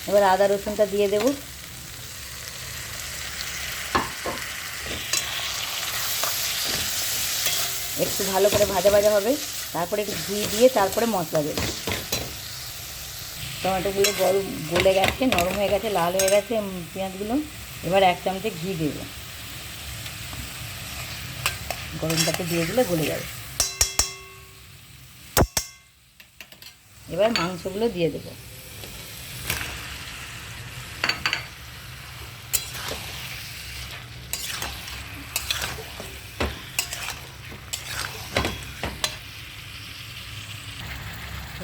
এবার আদা রসুনটা দিয়ে দেব। একটু ভালো করে ভাজা ভাজা হবে, তারপরে একটু ঘি দিয়ে তারপরে মশলা দেব। টমেটোগুলো গলে গেছে, নরম হয়ে গেছে, লাল হয়ে গেছে পেঁয়াজগুলো। এবার 1 চামচে ঘি দেব। গরম পাতে দিয়ে দিলে গলে যাবে। এবার মাংসগুলো দিয়ে দেব।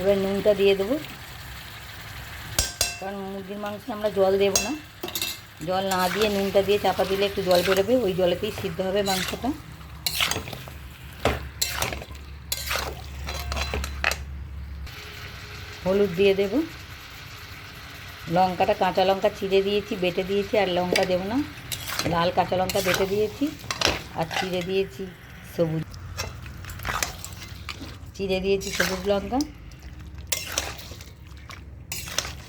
এবার নুনটা দিয়ে দেবো, কারণ মুরগির মাংসে আমরা জল দেব না। জল না দিয়ে নুনটা দিয়ে চাপা দিলে একটু জল বেরোবে, ওই জলেতেই সিদ্ধ হবে মাংসটা। হলুদ দিয়ে দেব। লঙ্কাটা কাঁচা লঙ্কা চিড়ে দিয়েছি, বেটে দিয়েছি, আর লঙ্কা দেবো না। লাল কাঁচা লঙ্কা বেটে দিয়েছি আর চিড়ে দিয়েছি সবুজ লঙ্কা।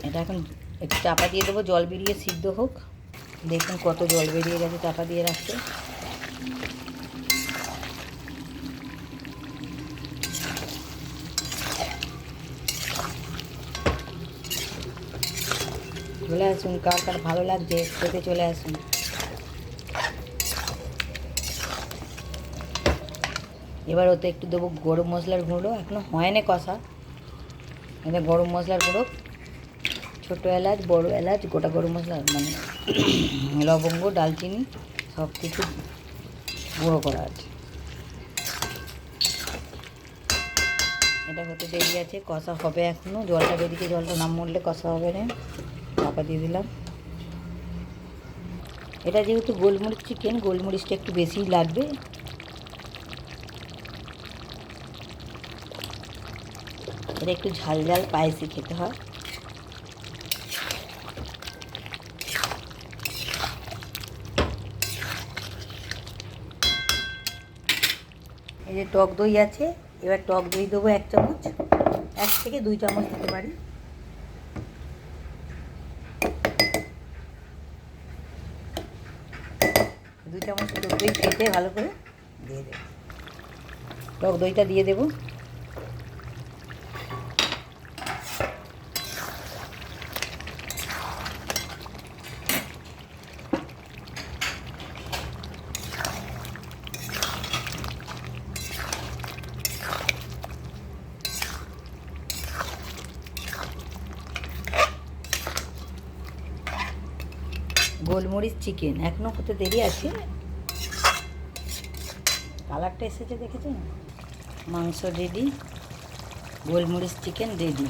এটা এখন একটু চাপা দিয়ে দেবো, জল বেরিয়ে সিদ্ধ হোক। দেখুন কত জল বেরিয়ে গেছে চাপা দিয়ে রাখতে। চলে আসুন, কার কার ভালো লাগছে খেতে চলে আসুন। এবার ওতে একটু দেবো গরম মশলার গুঁড়ো, এখনও হয়নি কষা। এটা গরম মশলার গুঁড়ো, ছোটো এলাচ, বড় এলাচ, গোটা গরম মশলা মানে লবঙ্গ, ডালচিনি সব কিছু গুঁড়ো করা আছে। এটা হতে দেরি আছে, কষা হবে এখনও। জলটা বেরিয়েছে, জলটা না মরলে কষা হবে না। চাপা দিয়ে দিলাম। এটা যেহেতু গোলমরিচ চিকেন, গোলমরিচটা একটু বেশিই লাগবে। এটা একটু ঝাল ঝাল স্পাইসি খেতে হয়। এই যে টক দই আছে, এবার টক দই দেবো 1 চামচ, 1 থেকে 2 চামচ দিতে পারি। দুই চামচ টক দই ফেটে ভালো করে দিয়ে দেবো। টক দইটা দিয়ে দেবো। গোলমরিচ চিকেন এখনও হতে দেরি আছে। কালারটা এসেছে দেখেছেন? মাংস রেডি, গোলমরিচ চিকেন রেডি।